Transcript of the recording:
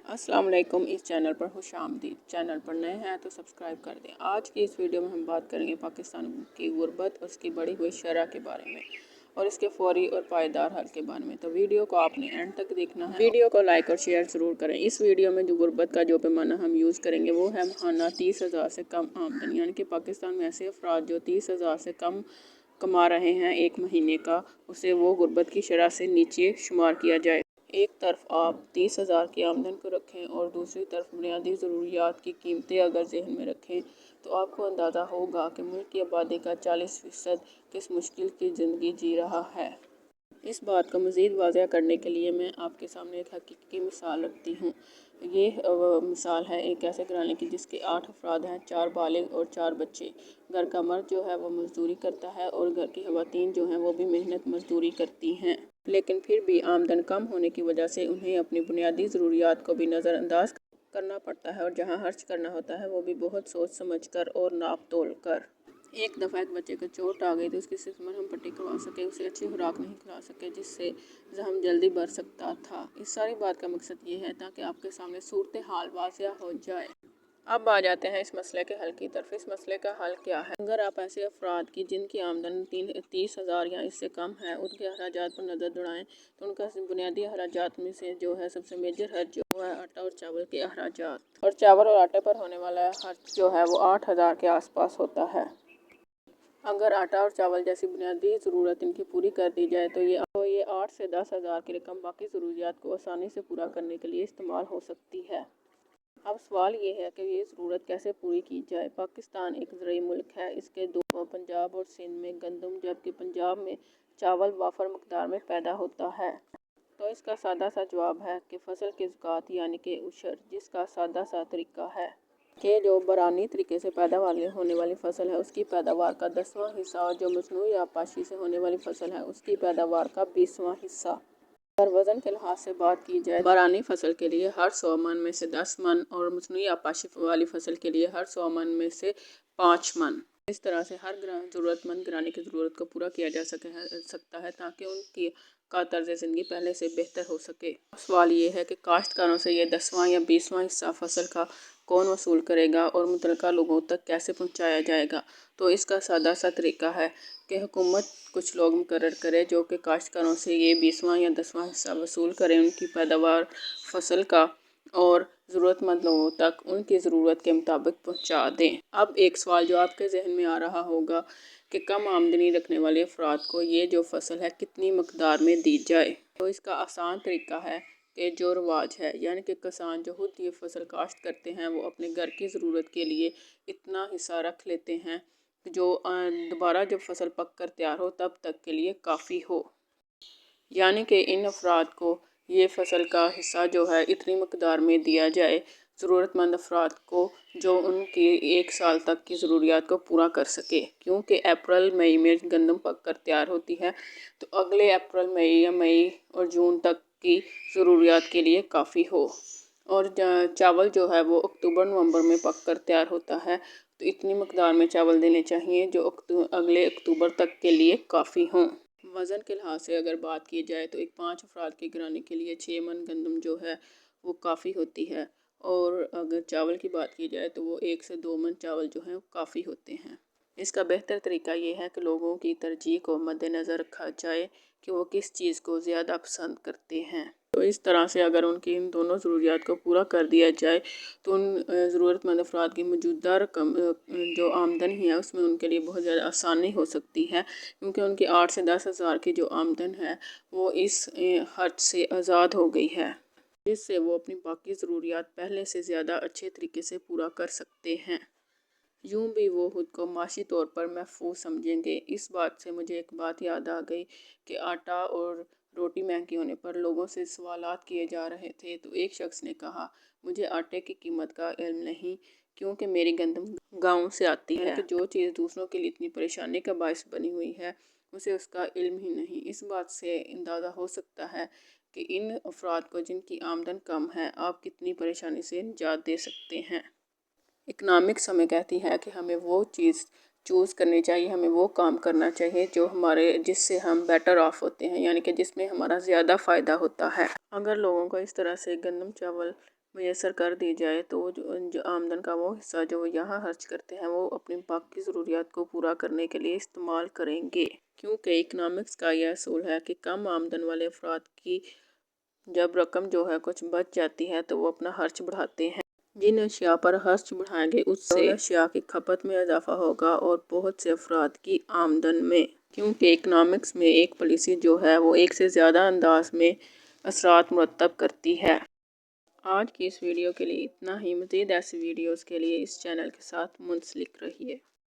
अस्सलाम वालेकुम। इस चैनल पर खुश आमदीद। चैनल पर नए हैं तो सब्सक्राइब कर दें। आज की इस वीडियो में हम बात करेंगे पाकिस्तान की गुर्बत और उसकी बढ़ी हुई शरह के बारे में और इसके फौरी और पायदार हल के बारे में। तो वीडियो को आपने एंड तक देखना है। वीडियो को लाइक और शेयर ज़रूर करें। इस वीडियो में जो गुर्बत का जो पैमाना हम यूज़ करेंगे वो है माहाना 30,000 से कम आमदनी, यानी कि पाकिस्तान में ऐसे अफराद जो 30,000 से कम कमा रहे हैं एक महीने का, उसे वो गुर्बत की शरह से नीचे शुमार किया जाए। एक तरफ आप 30,000 की आमदन को रखें और दूसरी तरफ बुनियादी ज़रूरियात की कीमतें अगर जहन में रखें तो आपको अंदाज़ा होगा कि मुल्क की आबादी का 40% किस मुश्किल की ज़िंदगी जी रहा है। इस बात को मज़ीद वाज़ह करने के लिए मैं आपके सामने एक हकीकी मिसाल रखती हूँ। ये मिसाल है एक ऐसे घराने की जिसके 8 अफराद हैं, 4 बालिग और 4 बच्चे। घर का मर्द जो है वो मज़दूरी करता है और घर की ख़वातीन जो हैं वो भी मेहनत मज़दूरी करती हैं, लेकिन फिर भी आमदन कम होने की वजह से उन्हें अपनी बुनियादी ज़रूरियात को भी नज़रअंदाज करना पड़ता है और जहाँ खर्च करना होता है वो भी बहुत सोच समझ कर और नाप तोल कर। एक दफ़ा एक बच्चे को चोट आ गई तो उसकी सिर्फ मरहम पट्टी करवा सके, उसे अच्छी खुराक नहीं खिला सके जिससे ज़ख्म जल्दी बढ़ सकता था। इस सारी बात का मकसद ये है ताकि आपके सामने सूरत हाल वाज़िया हो जाए। अब आ जाते हैं इस मसले के हल की तरफ। इस मसले का हल क्या है? अगर आप ऐसे अफराद की जिनकी आमदन 30,000 या इससे कम है उनके अखराजात पर नज़र दौड़ाएं तो उनका बुनियादी अखराजात में से जो है सबसे मेजर खर्च जो है आटा और चावल के अखराजात, और चावल और आटे पर होने वाला खर्च जो है वो 8,000 के आसपास होता है। अगर आटा और चावल जैसी बुनियादी ज़रूरत इनकी पूरी कर दी जाए तो ये 8 से 10,000 की रकम बाकी ज़रूरियात को आसानी से पूरा करने के लिए इस्तेमाल हो सकती है। अब सवाल ये है कि ये ज़रूरत कैसे पूरी की जाए। पाकिस्तान एक ज़रूरी मुल्क है। इसके दो पंजाब और सिंध में गंदम, जबकि पंजाब में चावल वाफर मकदार में पैदा होता है। तो इसका सादा सा जवाब है कि फसल की ज़कात यानी कि उशर, जिसका सादा सा तरीका है कि जो बरानी तरीके से पैदा होने वाली फसल है उसकी पैदावार का 10वां हिस्सा और जो मसनूई आपाशी से होने वाली फसल है उसकी पैदावार का 20वां हिस्सा। अगर वज़न के लिहाज से बात की जाए, बरानी फसल के लिए हर 100 मन में से 10 मन और मसनूई आपाशी वाली फसल के लिए हर 100 मन में से 5 मन। इस तरह से हर ज़रूरतमंद घराने की ज़रूरत को पूरा किया जा सकता है ताकि उनकी का तर्ज ज़िंदगी पहले से बेहतर हो सके। सवाल ये है कि काश्तकारों से ये 10वां या 20वां हिस्सा फसल का कौन वसूल करेगा और मुतल्लिका लोगों तक कैसे पहुँचाया जाएगा। तो इसका सादा सा तरीका है कि हुकूमत कुछ लोग मुकर्रर करे जो कि काश्तकारों से ये 20वां या 10वां हिस्सा वसूल करें उनकी पैदावार फसल का और ज़रूरतमंद लोगों तक उनकी ज़रूरत के मुताबिक पहुंचा दें। अब एक सवाल जो आपके जहन में आ रहा होगा कि कम आमदनी रखने वाले अफराद को ये जो फसल है कितनी मकदार में दी जाए। तो इसका आसान तरीका है कि जो रवाज है, यानी कि किसान जो खुद ये फसल काश्त करते हैं वो अपने घर की ज़रूरत के लिए इतना हिस्सा रख लेते हैं जो दोबारा जब फसल पक कर तैयार हो तब तक के लिए काफ़ी हो। यानी कि इन अफराद को ये फसल का हिस्सा जो है इतनी मकदार में दिया जाए ज़रूरतमंद अफराद को जो उनकी 1 साल तक की ज़रूरियात को पूरा कर सके, क्योंकि अप्रैल मई में गंदम पक कर तैयार होती है तो अगले अप्रैल मई या मई और जून तक की ज़रूरियात के लिए काफ़ी हो। और चावल जो है वो अक्टूबर नवंबर में पक कर तैयार होता है तो इतनी मकदार में चावल देने चाहिए जो अगले अक्टूबर तक के लिए काफ़ी हों। वज़न के लिहाज से अगर बात की जाए तो एक 5 अफराद के घराने के लिए 6 मन गंदम जो है वो काफ़ी होती है, और अगर चावल की बात की जाए तो वो 1 से 2 मन चावल जो हैं वो काफ़ी होते हैं। इसका बेहतर तरीका ये है कि लोगों की तरजीह को मद्देनज़र रखा जाए कि वो किस चीज़ को ज़्यादा पसंद करते हैं। तो इस तरह से अगर उनकी इन दोनों ज़रूरियात को पूरा कर दिया जाए तो उन ज़रूरतमंद अफराद की मौजूदा रकम जो आमदन है उसमें उनके लिए बहुत ज़्यादा आसानी हो सकती है, क्योंकि उनकी 8 से 10,000 की जो आमदन है वो इस खर्च से आज़ाद हो गई है, जिससे वो अपनी बाकी ज़रूरियात पहले से ज़्यादा अच्छे तरीके से पूरा कर सकते हैं। यूँ भी वो खुद को माशी तौर पर महफूज समझेंगे। इस बात से मुझे एक बात याद आ गई कि आटा और रोटी महंगी होने पर लोगों से सवालात किए जा रहे थे तो एक शख्स ने कहा, मुझे आटे की कीमत का इल्म नहीं क्योंकि मेरी गंदम गाँव से आती है कि जो चीज़ दूसरों के लिए इतनी परेशानी का बायस बनी हुई है उसे उसका इल्म ही नहीं। इस बात से अंदाज़ा हो सकता है कि इन अफराद को जिनकी आमदन कम है आप कितनी परेशानी से निजात दे सकते हैं। इकनॉमिक्स हमें कहती है कि हमें वो चीज़ चूज़ करनी चाहिए, हमें वो काम करना चाहिए जो जिससे हम बेटर ऑफ होते हैं, यानी कि जिसमें हमारा ज़्यादा फ़ायदा होता है। अगर लोगों को इस तरह से गंदम चावल میسر کر دی جائے تو جو آمدن کا وہ حصہ جو وہ یہاں خرچ کرتے ہیں وہ اپنی باقی ضروریات کو پورا کرنے کے لیے استعمال کریں گے، کیونکہ اکنامکس کا یہ اصول ہے کہ کم آمدن والے افراد کی جب رقم جو ہے کچھ بچ جاتی ہے تو وہ اپنا خرچ بڑھاتے ہیں۔ جن اشیاء پر خرچ بڑھائیں گے اس سے ان اشیاء کی کھپت میں اضافہ ہوگا اور بہت سے افراد کی آمدن میں، کیونکہ اکنامکس میں ایک پالیسی جو ہے وہ ایک سے زیادہ انداز میں اثرات مرتب کرتی ہے۔ آج کی اس ویڈیو کے لیے اتنا ہی۔ مزید ایسی ویڈیوز کے لیے اس چینل کے ساتھ منسلک رہیے۔